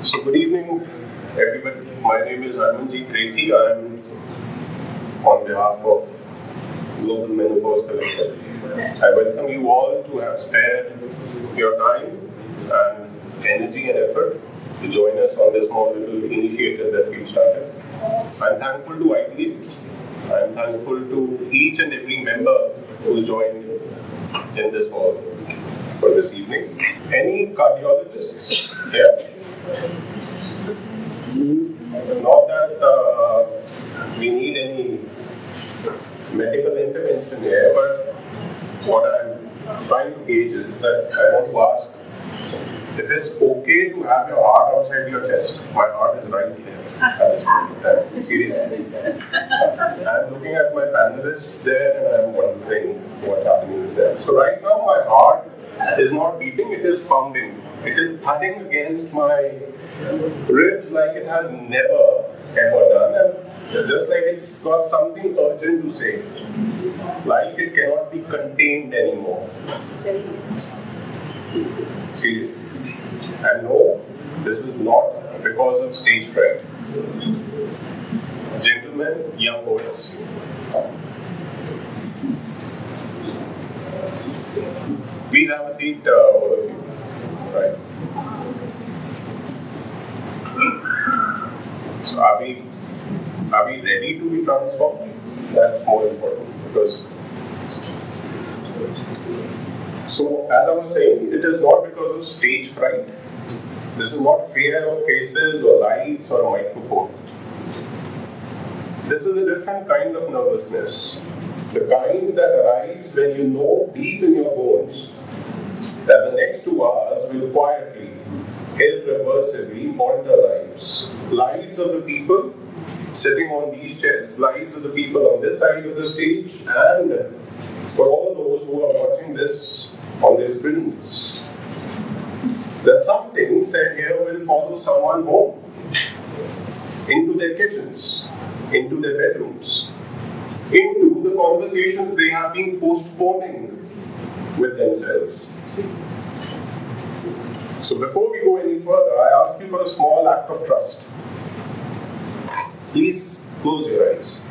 So good evening, everybody. My name is Harmanjeet Reddy. I am on behalf of Global Menopause Collective. I welcome you all to have spared your time and energy and effort to join us on this small little initiative that we've started. I'm thankful to IDH. I'm thankful to each and every member who's joined in this hall for this evening. Any cardiologists here? Not that we need any medical intervention here, but what I'm trying to gauge is that I want to ask if it's okay to have your heart outside your chest. My heart is right here at this point in time. Seriously. I'm looking at my panelists there and I'm wondering what's happening with them. So right now my heart is not beating, it is pounding. It is thudding against my ribs like it has never ever done, and just like it's got something urgent to say, like it cannot be contained anymore. Seriously. And no, this is not because of stage fright. Gentlemen, young boys, please have a seat, all of you. Right. So are we ready to be transformed? That's more important, because so as I was saying, it is not because of stage fright. This is not fear of faces or lights or a microphone. This is a different kind of nervousness. The kind that arrives when you know deep in your bones that the next 2 hours will quietly, irreversibly alter lives. Lives of the people sitting on these chairs, lives of the people on this side of the stage, and for all those who are watching this on their screens. That something said here will follow someone home, into their kitchens, into their bedrooms, into the conversations they have been postponing with themselves. So before we go any further, I ask you for a small act of trust. Please close your eyes.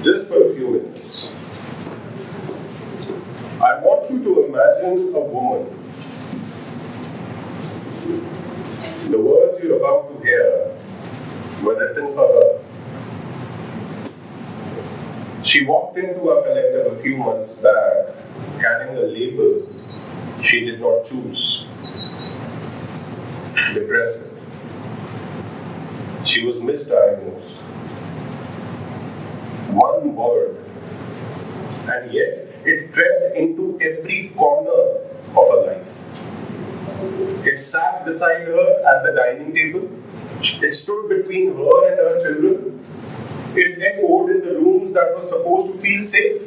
Just for a few minutes. I want you to imagine a woman. The words you're about to hear were written for her. She walked into our collective a few months back carrying a label she did not choose. Depressive. She was misdiagnosed. One word. And yet, it crept into every corner of her life. It sat beside her at the dining table. It stood between her and her children. It echoed in the rooms that were supposed to feel safe.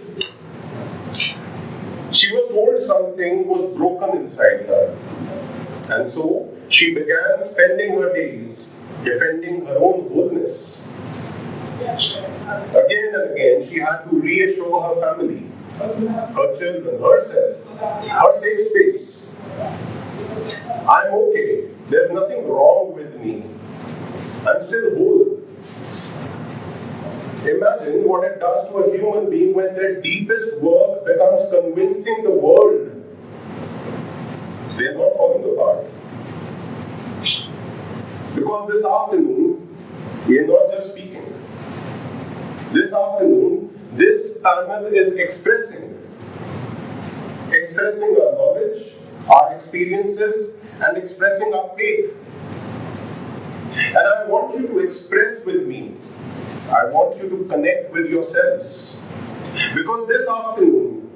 She was told something was broken inside her. And so, she began spending her days defending her own wholeness. Again and again, she had to reassure her family, her children, herself, her safe space. I'm okay. There's nothing wrong with me. I'm still whole. Imagine what it does to a human being when their deepest work becomes convincing the world they're not falling apart. Because this afternoon, we are not just speaking. This afternoon, this panel is expressing our knowledge, our experiences, and expressing our faith. And I want you to express with me. I want you to connect with yourselves. Because this afternoon,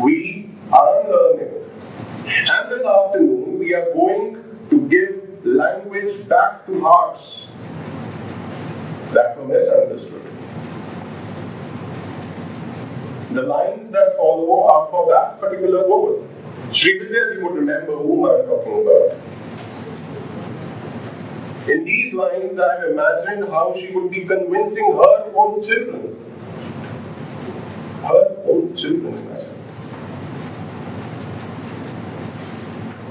we are unlearning. And this afternoon, we are going to give language back to hearts that were misunderstood. The lines that follow are for that particular woman. Shri Vidhya, you would remember whom I'm talking about. In these lines, I've imagined how she would be convincing her own children. Her own children, imagine.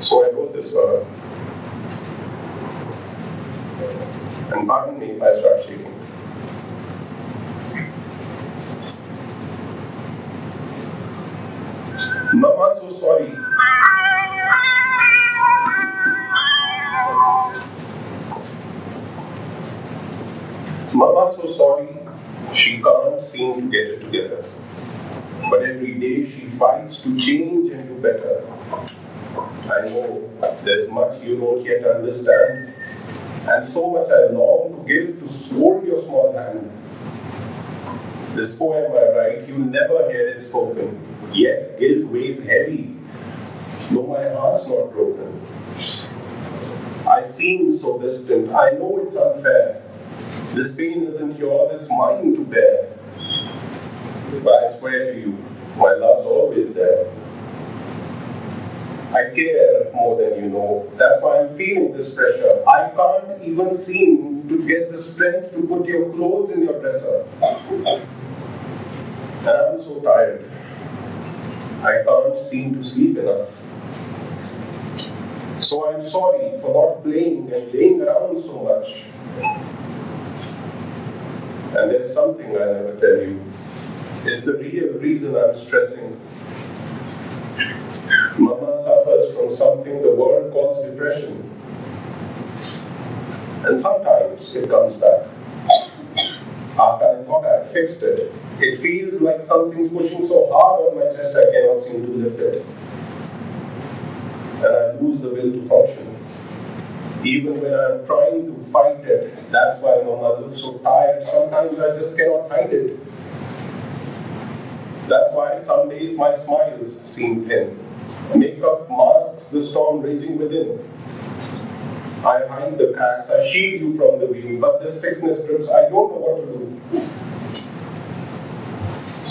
So I wrote of this for her. And pardon me if I start shaking. Mama, so sorry. Mama, so sorry. She can't seem to get it together. But every day she fights to change and do better. I know there's much you don't yet understand, and so much I long to give to hold your small hand. This poem I write, you never hear it spoken, yet guilt weighs heavy, though my heart's not broken. I seem so distant, I know it's unfair. This pain isn't yours, it's mine to bear. But I swear to you, my love's always there. I care more than you know. That's why I'm feeling this pressure. I can't even seem to get the strength to put your clothes in your dresser. And I'm so tired. I can't seem to sleep enough. So I'm sorry for not playing and laying around so much. And there's something I never tell you. It's the real reason I'm stressing. Mama suffers from something the world calls depression. And sometimes it comes back. After I thought I had fixed it, it feels like something's pushing so hard on my chest I cannot seem to lift it. And I lose the will to function. Even when I'm trying to fight it, that's why Mama looks so tired. Sometimes I just cannot hide it. That's why some days my smiles seem thin. Makeup masks the storm raging within. I hide the cracks, I shield you from the view, but this sickness grips, I don't know what to do.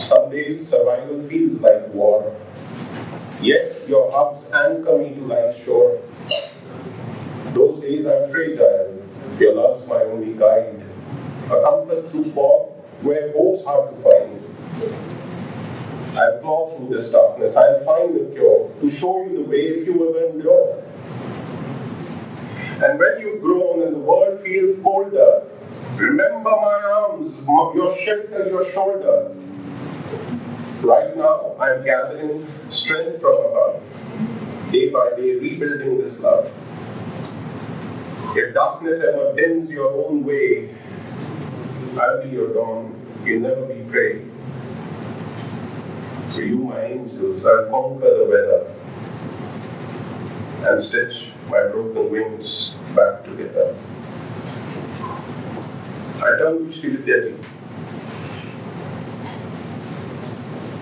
Some days survival feels like war. Yet your hugs anchor me to life's shore. Those days I'm fragile. Your love's my only guide. A compass through fog where hope's hard to find. I'll claw through this darkness. I'll find the cure to show you the way if you will endure. And when you've grown and the world feels colder, remember my arms, your shelter, your shoulder. Right now, I'm gathering strength from above, day by day, rebuilding this love. If darkness ever dims your own way, I'll be your dawn. You'll never be prey. For you, my angels, I'll conquer the weather and stitch my broken wings back together. I turn to Shri Vidhya.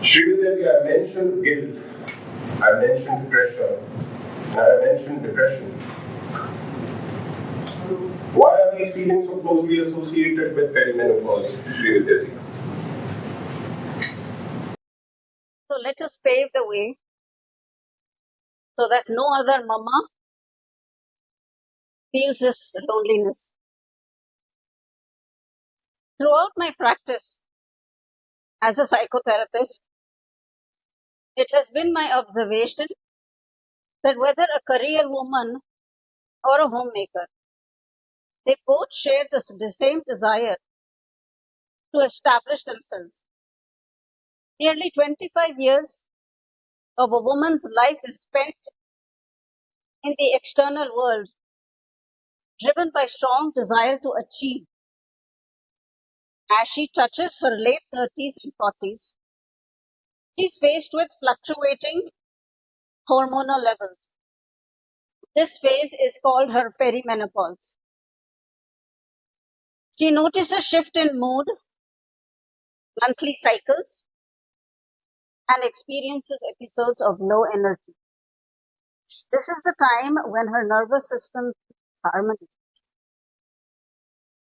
Shri Vidhya, I mentioned guilt, I mentioned pressure, and I mentioned depression. Why are these feelings so closely associated with perimenopause, Shri Vidhya? So let us pave the way so that no other mama feels this loneliness. Throughout my practice as a psychotherapist, it has been my observation that whether a career woman or a homemaker, they both share the same desire to establish themselves. Nearly 25 years of a woman's life is spent in the external world, driven by strong desire to achieve. As she touches her late 30s and 40s, she is faced with fluctuating hormonal levels. This phase is called her perimenopause. She notices shift in mood, monthly cycles, and experiences episodes of low energy. This is the time when her nervous system is harmony.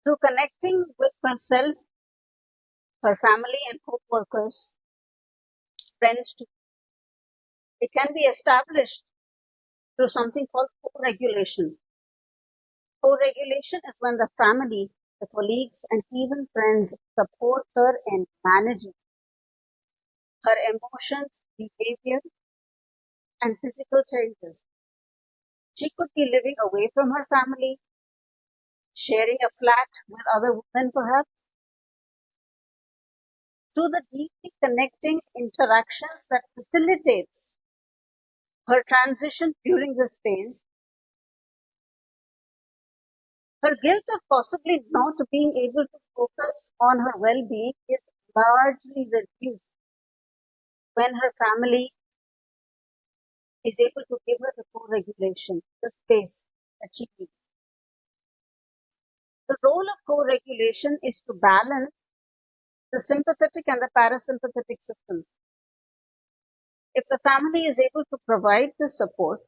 Through connecting with herself, her family and co-workers, friends too, it can be established through something called co-regulation. Co-regulation is when the family, the colleagues, and even friends support her in managing her emotions, behavior, and physical changes. She could be living away from her family, sharing a flat with other women perhaps. Through the deeply connecting interactions that facilitates her transition during this phase, her guilt of possibly not being able to focus on her well-being is largely reduced when her family is able to give her the co-regulation, the space that she needs. The role of co-regulation is to balance the sympathetic and the parasympathetic systems. If the family is able to provide the support,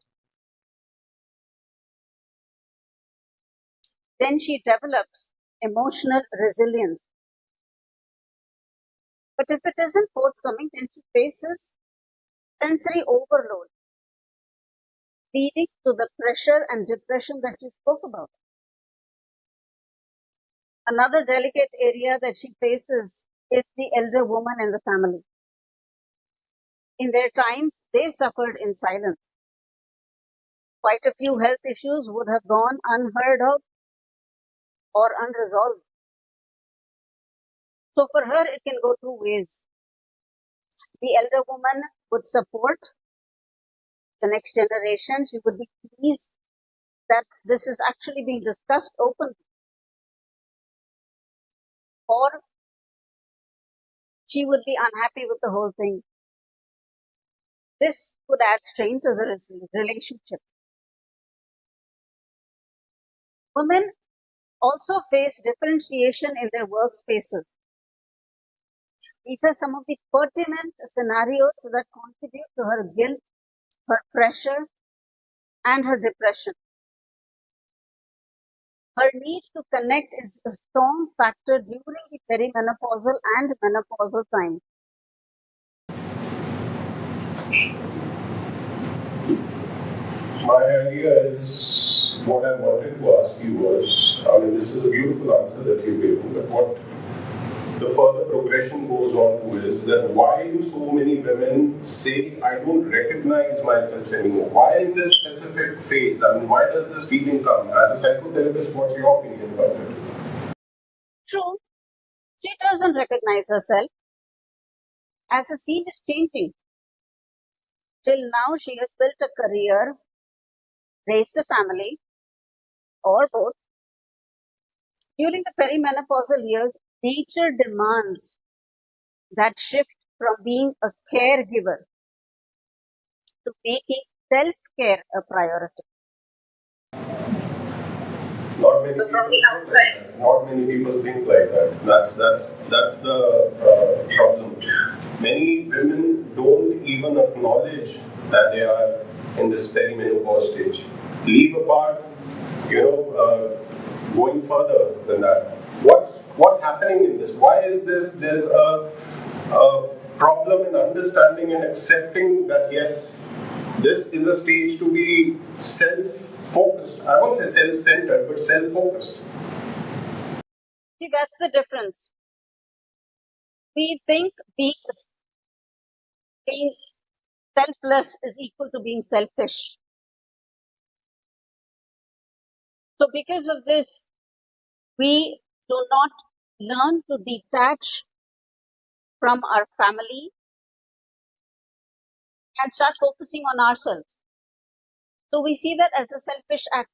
then she develops emotional resilience. But if it isn't forthcoming, then she faces sensory overload, leading to the pressure and depression that you spoke about. Another delicate area that she faces is the elder woman in the family. In their times, they suffered in silence. Quite a few health issues would have gone unheard of or unresolved. So for her, it can go two ways. The elder woman would support the next generation. She would be pleased that this is actually being discussed openly. Or she would be unhappy with the whole thing. This could add strain to the relationship. Women also face differentiation in their workspaces. These are some of the pertinent scenarios that contribute to her guilt, her pressure, and her depression. Her need to connect is a strong factor during the perimenopausal and menopausal time. My idea is what I wanted to ask you was, I mean, this is a beautiful answer that you've given, but what the further progression goes on to is that why do so many women say, I don't recognize myself anymore? Why in this specific phase? I mean, why does this feeling come? As a psychotherapist, what's your opinion about it? True, she doesn't recognize herself as the scene is changing. Till now, she has built a career, raised a family, or both. During the perimenopausal years, nature demands that shift from being a caregiver to making self-care a priority. Not many people think like that. Not many people think like that. That's the problem. Many women don't even acknowledge that they are in this perimenopause stage. Leave apart, going further than that. What's happening in this? Why is this? There's a problem in understanding and accepting that yes, this is a stage to be self-focused. I won't say self-centered, but self-focused. See, that's the difference. We think being selfless is equal to being selfish. So because of this, we do not learn to detach from our family and start focusing on ourselves. So we see that as a selfish act.